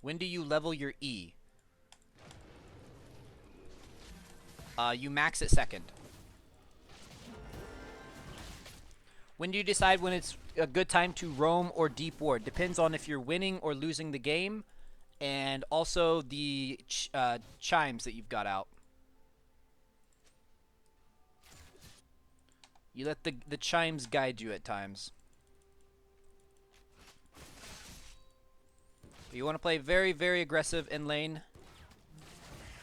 When do you level your E? You max it second. When do you decide when it's a good time to roam or deep ward? Depends on if you're winning or losing the game, and also the chimes that you've got out. You let the chimes guide you at times. You want to play very, very aggressive in lane.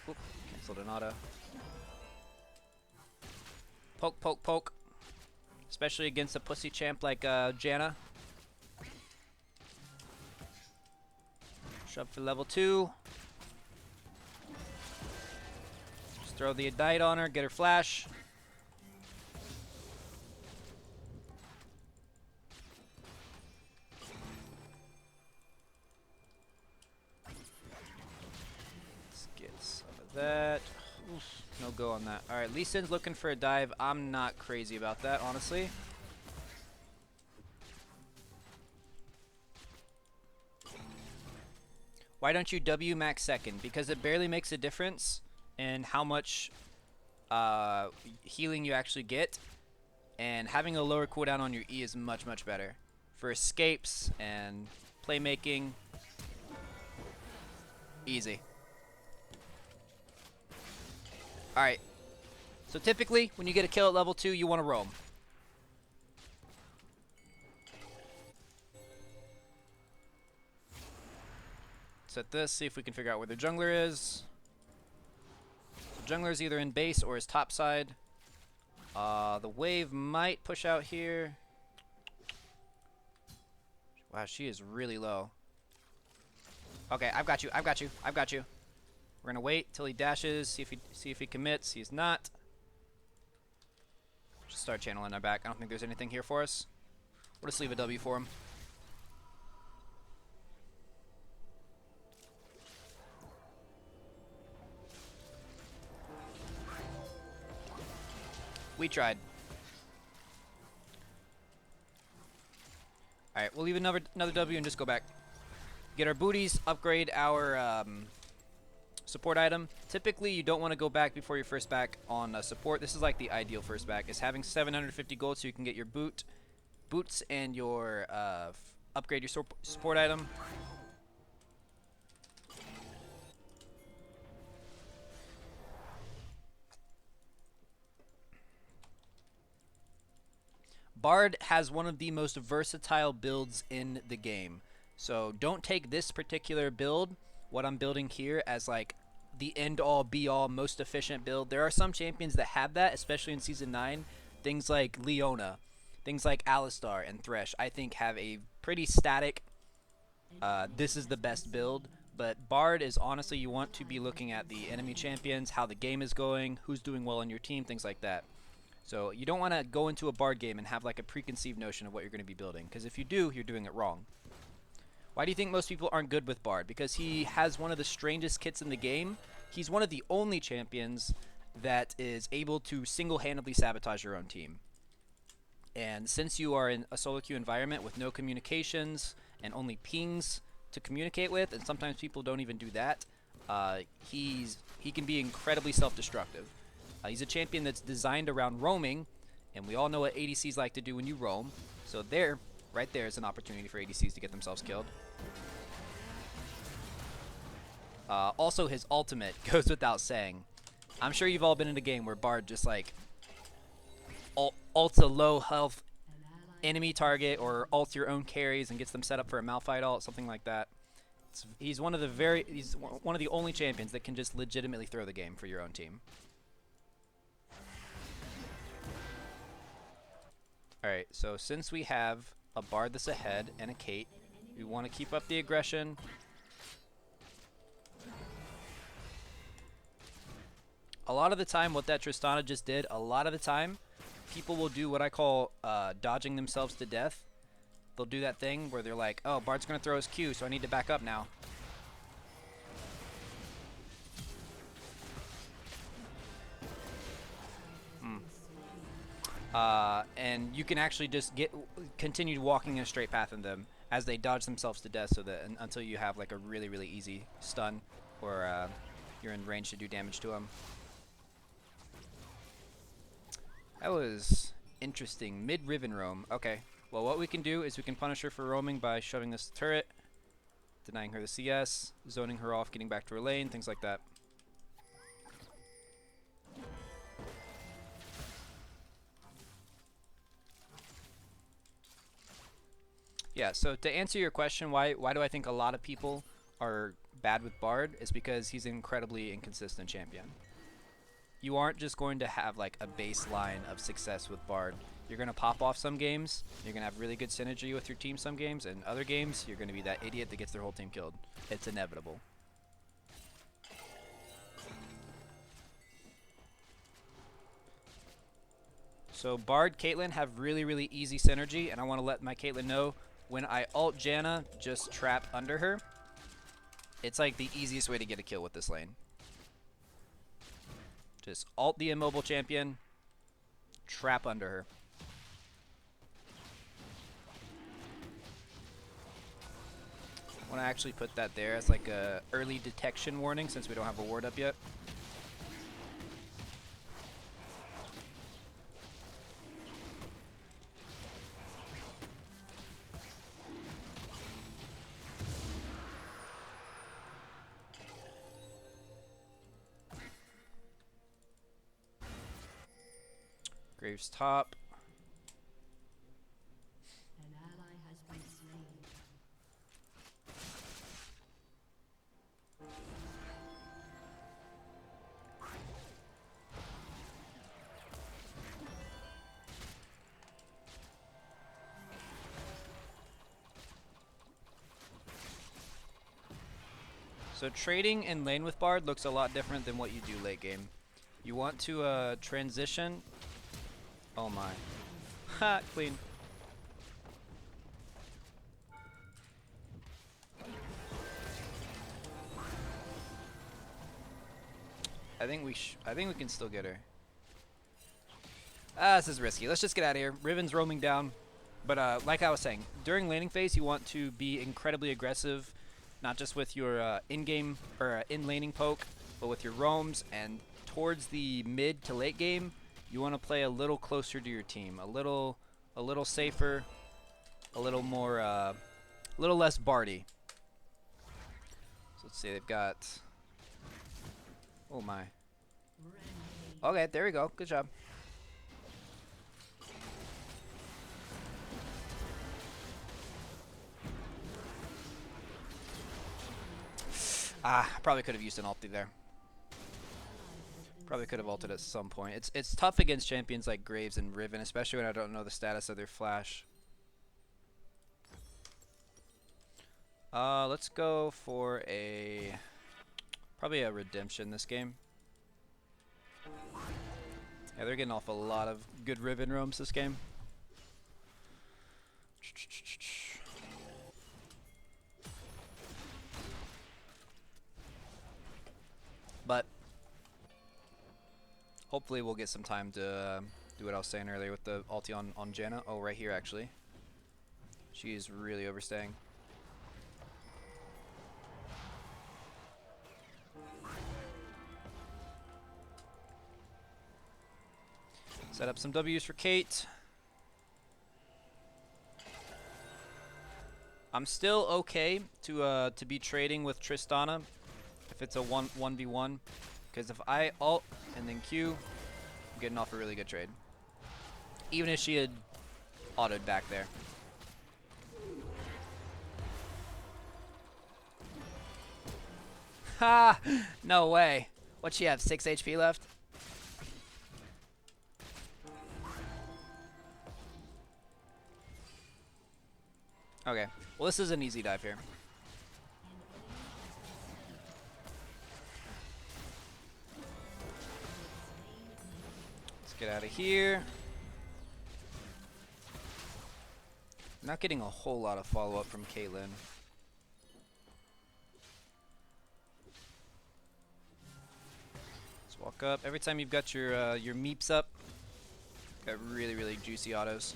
Oop, canceled an auto. Poke, poke, poke. Especially against a pussy champ like Janna. Shove for level 2. Just throw the Ignite on her, get her flash. Let's get some of that. Oof, no go on that. Alright, Lee Sin's looking for a dive. I'm not crazy about that, honestly. Why don't you W max second? Because it barely makes a difference in how much healing you actually get. And having a lower cooldown on your E is much, much better. For escapes and playmaking, easy. Alright, so typically when you get a kill at level 2, you want to roam. Set this, see if we can figure out where the jungler is. So jungler is either in base or is topside. The wave might push out here. Wow, she is really low. Okay, I've got you, I've got you, I've got you. We're gonna wait till he dashes, see if he commits. He's not. Just start channeling our back. I don't think there's anything here for us. We'll just leave a W for him. We tried. Alright, we'll leave another W and just go back. Get our booties, upgrade our support item. Typically, you don't want to go back before your first back on support. This is like the ideal first back, is having 750 gold so you can get your boots and your upgrade your support item. Bard has one of the most versatile builds in the game. So don't take this particular build, what I'm building here, as like the end-all, be-all, most efficient build. There are some champions that have that, especially in Season 9. Things like Leona, things like Alistar and Thresh, I think have a pretty static, this is the best build. But Bard is honestly, you want to be looking at the enemy champions, how the game is going, who's doing well on your team, things like that. So you don't want to go into a Bard game and have like a preconceived notion of what you're going to be building, because if you do, you're doing it wrong. Why do you think most people aren't good with Bard? Because he has one of the strangest kits in the game. He's one of the only champions that is able to single-handedly sabotage your own team. And since you are in a solo queue environment with no communications and only pings to communicate with, and sometimes people don't even do that, he can be incredibly self-destructive. He's a champion that's designed around roaming, and we all know what ADCs like to do when you roam. So there, right there is an opportunity for ADCs to get themselves killed. Also, his ultimate goes without saying. I'm sure you've all been in a game where Bard just like ults a low health enemy target or ults your own carries and gets them set up for a Malphite ult, something like that. He's one of the only champions that can just legitimately throw the game for your own team. Alright, so since we have a Bard that's ahead and a Kate, we want to keep up the aggression. A lot of the time, what that Tristana just did, a lot of the time, people will do what I call dodging themselves to death. They'll do that thing where they're like, oh, Bard's going to throw his Q, so I need to back up now. And you can actually just continue walking in a straight path in them as they dodge themselves to death, so that until you have like a really, really easy stun, or you're in range to do damage to them. That was interesting. Mid Riven roam. Okay. Well, what we can do is we can punish her for roaming by shoving this turret, denying her the CS, zoning her off, getting back to her lane, things like that. Yeah, so to answer your question, why do I think a lot of people are bad with Bard, is because he's an incredibly inconsistent champion. You aren't just going to have like a baseline of success with Bard. You're going to pop off some games, you're going to have really good synergy with your team some games, and other games you're going to be that idiot that gets their whole team killed. It's inevitable. So Bard, Caitlyn have really, really easy synergy, and I want to let my Caitlyn know when I ult Janna, just trap under her. It's like the easiest way to get a kill with this lane. Just ult the immobile champion, trap under her. I want to actually put that there as like a early detection warning since we don't have a ward up yet. Graves top. An ally has been slain. So trading in lane with Bard looks a lot different than what you do late game. You want to transition. Oh my. Ha, clean. I think we can still get her. This is risky. Let's just get out of here. Riven's roaming down. But like I was saying, during laning phase, you want to be incredibly aggressive, not just with your in-game or in-laning poke, but with your roams. And towards the mid to late game, you want to play a little closer to your team, a little safer, a little more, a little less Bardy. So let's see, they've got. Oh my. Okay, there we go. Good job. Probably could have used an ulti there. Probably could have ulted at some point. It's tough against champions like Graves and Riven, especially when I don't know the status of their flash. Let's go for probably a redemption this game. Yeah, they're getting off a lot of good Riven roams this game. But hopefully we'll get some time to do what I was saying earlier with the ulti on Janna. Oh, right here actually. She is really overstaying. Set up some W's for Kate. I'm still okay to be trading with Tristana if it's a 1v1, because if I ult and then Q, I'm getting off a really good trade. Even if she had autoed back there. Ha! No way. What'd she have? 6 HP left? Okay. Well, this is an easy dive here. Let's get out of here. Not getting a whole lot of follow-up from Caitlyn. Let's walk up. Every time you've got your meeps up, got really, really juicy autos.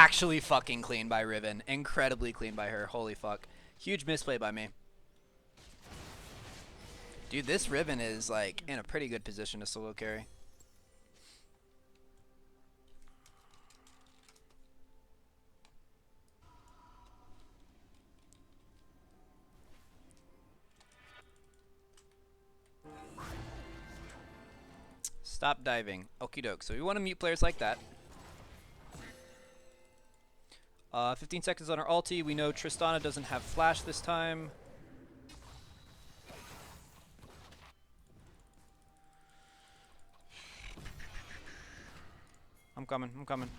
actually fucking clean by Riven. Incredibly clean by her. Holy fuck. Huge misplay by me. Dude, this Riven is like in a pretty good position to solo carry. Stop diving. Okie doke. So we want to mute players like that. 15 seconds on our ulti. We know Tristana doesn't have flash this time. I'm coming. I'm coming.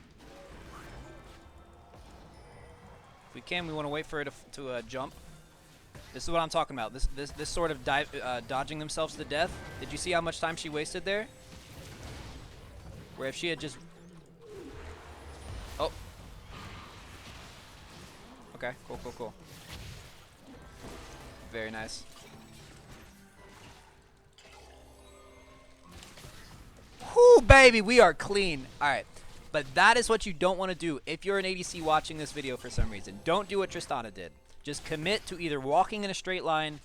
If we can, we want to wait for it to jump. This is what I'm talking about. This sort of dodging themselves to death. Did you see how much time she wasted there? Where if she had just... Oh. Okay, cool, cool, cool. Very nice. Whoo, baby, we are clean. All right, but that is what you don't want to do if you're an ADC watching this video for some reason. Don't do what Tristana did. Just commit to either walking in a straight line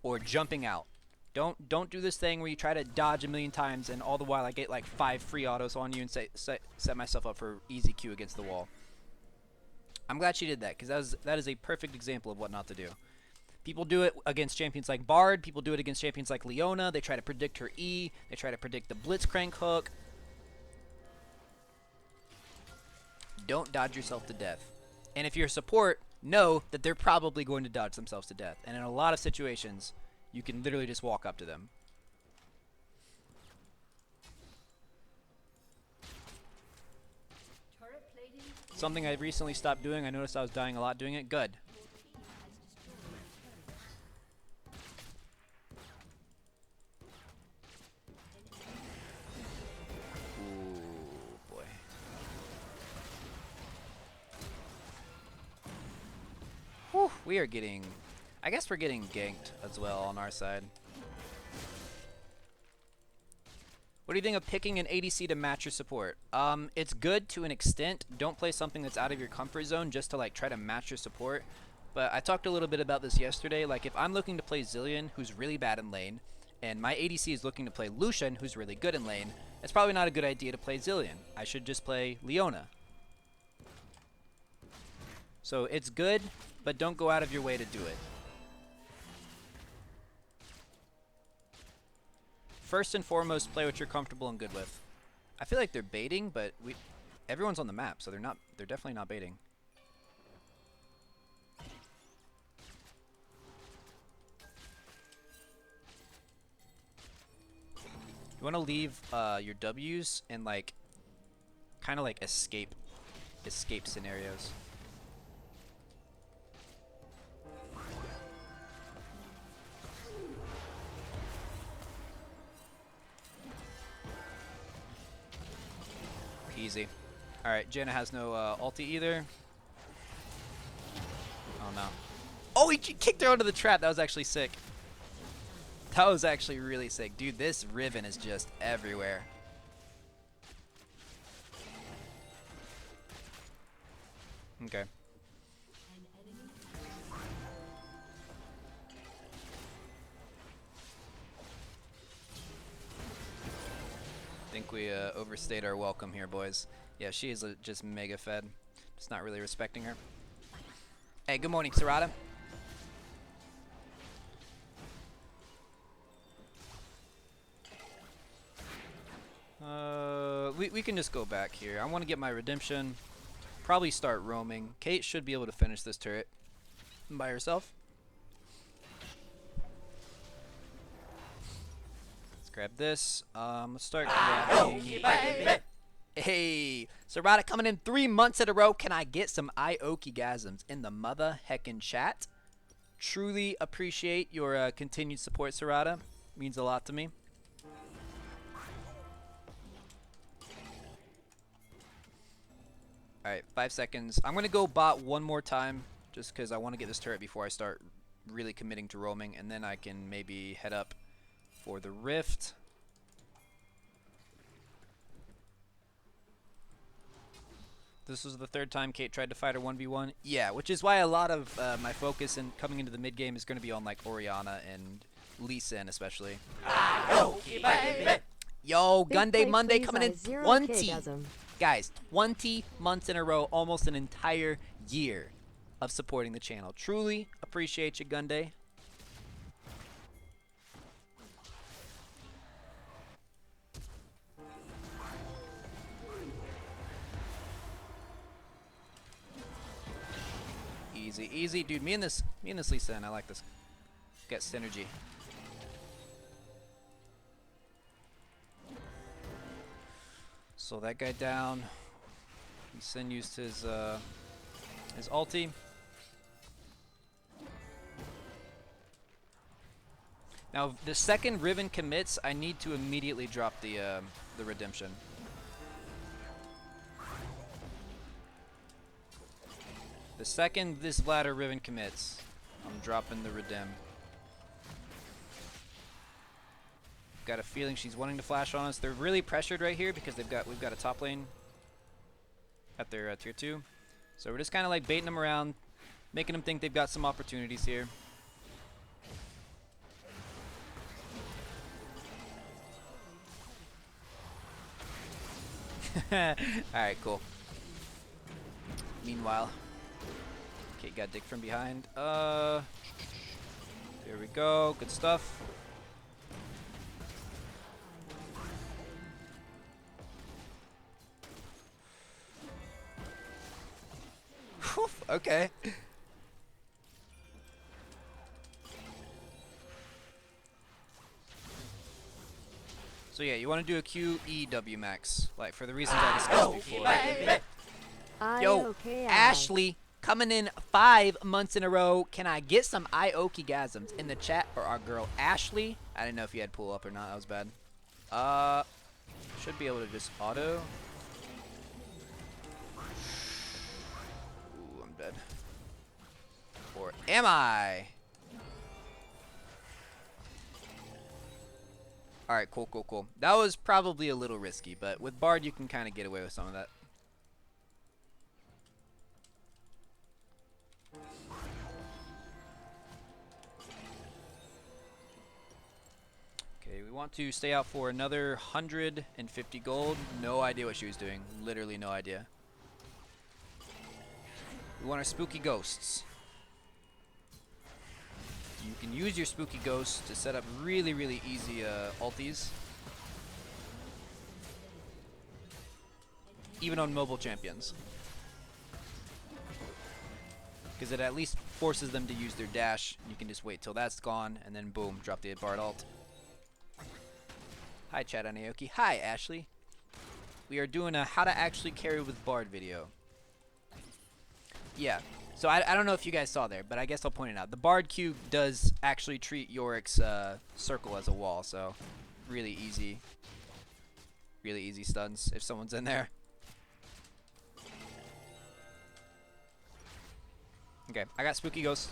or jumping out. Don't do this thing where you try to dodge a million times and all the while I get like 5 free autos on you and set myself up for easy Q against the wall. I'm glad she did that because that is a perfect example of what not to do. People do it against champions like Bard. People do it against champions like Leona. They try to predict her E. They try to predict the Blitzcrank hook. Don't dodge yourself to death. And if you're a support, know that they're probably going to dodge themselves to death. And in a lot of situations, you can literally just walk up to them. Something I recently stopped doing. I noticed I was dying a lot doing it. Good. Ooh, boy. Whew, we are getting... I guess we're getting ganked as well on our side. What do you think of picking an ADC to match your support? It's good to an extent. Don't play something that's out of your comfort zone just to like try to match your support. But I talked a little bit about this yesterday. Like if I'm looking to play Zilean, who's really bad in lane, and my ADC is looking to play Lucian, who's really good in lane, it's probably not a good idea to play Zilean. I should just play Leona. So it's good, but don't go out of your way to do it. First and foremost, play what you're comfortable and good with. I feel like they're baiting, but everyone's on the map, so they're definitely not baiting. You want to leave your W's and like kind of like escape scenarios. Easy. Alright, Janna has no ulti either. Oh no. Oh, he kicked her onto the trap. That was actually sick. That was actually really sick. Dude, this Riven is just everywhere. Okay. I think we overstayed our welcome here, boys. Yeah, she is just mega fed. Just not really respecting her. Hey, good morning, Serata. We can just go back here. I want to get my redemption. Probably start roaming. Kate should be able to finish this turret by herself. Grab this. Let's start grabbing. Hey, Serata coming in 3 months in a row. Can I get some Ioki-gasms in the mother heckin' chat? Truly appreciate your continued support, Serata. Means a lot to me. Alright, 5 seconds. I'm going to go bot one more time just because I want to get this turret before I start really committing to roaming, and then I can maybe head up for the rift. This was the third time Kate tried to fight her 1v1. Yeah, which is why a lot of my focus in coming into the mid game is going to be on like Orianna and Lee Sin especially. Yo, Big Gunday play, Monday please, coming I in 0K 20. doesn't. Guys, 20 months in a row, almost an entire year of supporting the channel. Truly appreciate you, Gunday. Easy, easy, dude. Me and this Lee Sin, I like this. Get synergy. So that guy down. Lee Sin used his ulti. Now, if the second Riven commits, I need to immediately drop the redemption. The second this Vlad or Riven commits, I'm dropping the redem. Got a feeling she's wanting to flash on us. They're really pressured right here because we've got a top lane at their tier 2. So we're just kind of like baiting them around, making them think they've got some opportunities here. Alright, cool. Meanwhile, Kate got dicked from behind. There we go. Good stuff. Whew, okay. So yeah, you want to do a QEW max, like for the reasons I discussed before. Yo, Ashley coming in 5 months in a row. Can I get some Ioki-gasms in the chat for our girl Ashley? I didn't know if you had pull up or not. That was bad. Should be able to just auto. Ooh, I'm dead. Or am I? Alright, cool, cool, cool. That was probably a little risky, but with Bard you can kind of get away with some of that. Okay, we want to stay out for another 150 gold. No idea what she was doing. Literally no idea. We want our spooky ghosts. You can use your spooky ghosts to set up really, really easy ultis. Even on mobile champions. Because it at least forces them to use their dash. You can just wait till that's gone and then boom, drop the Bard ult. Hi chat on Aoki. Hi Ashley. We are doing a how to actually carry with Bard video. Yeah. So I don't know if you guys saw there, but I guess I'll point it out. The Bard Q does actually treat Yorick's circle as a wall, so really easy stuns if someone's in there. Okay, I got Spooky Ghost.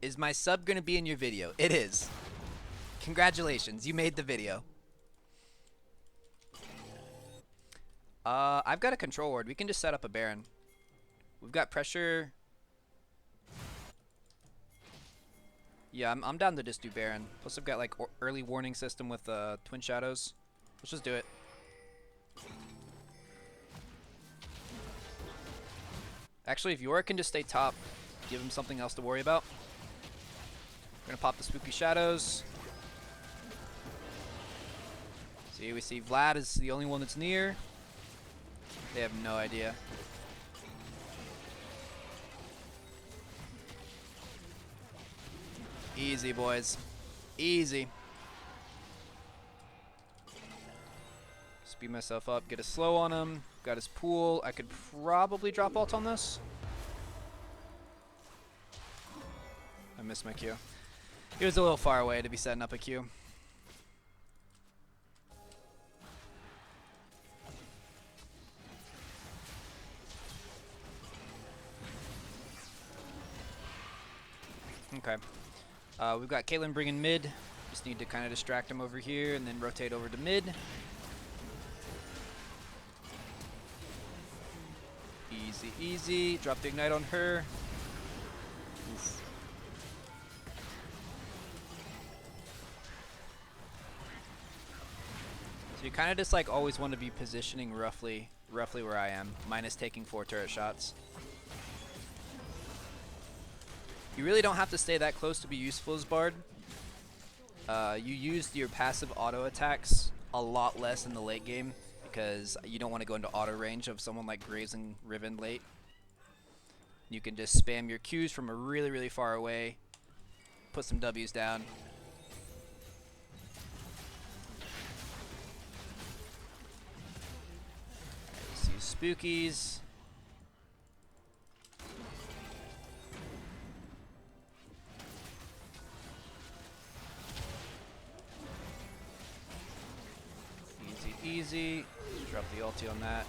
Is my sub gonna be in your video? It is. Congratulations, you made the video. I've got a control ward. We can just set up a Baron. We've got pressure. Yeah, I'm down to just do Baron. Plus I've got like early warning system with Twin Shadows. Let's just do it. Actually, if Yorick can just stay top, give him something else to worry about. We're gonna pop the Spooky Shadows. See, we see Vlad is the only one that's near. They have no idea. Easy, boys. Easy. Speed myself up, get a slow on him. Got his pool. I could probably drop ult on this. I missed my Q. He was a little far away to be setting up a Q. Okay. We've got Caitlyn bringing mid. Just need to kind of distract him over here and then rotate over to mid. Easy, easy. Drop the ignite on her. Oof. So you kind of just like always want to be positioning roughly where I am, minus taking 4 turret shots. You really don't have to stay that close to be useful as Bard. You use your passive auto attacks a lot less in the late game because you don't want to go into auto range of someone like Graves and Riven late. You can just spam your Qs from a really far away, put some Ws down. Let's use Spookies. Easy. Drop the ulti on that.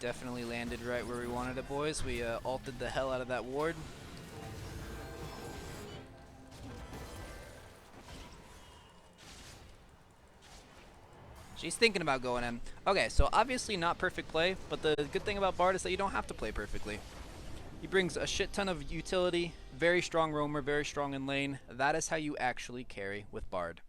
Definitely landed right where we wanted it, boys. We ulted the hell out of that ward. She's thinking about going in. Okay, so obviously not perfect play, but the good thing about Bard is that you don't have to play perfectly. He brings a shit ton of utility, very strong roamer, very strong in lane. That is how you actually carry with Bard.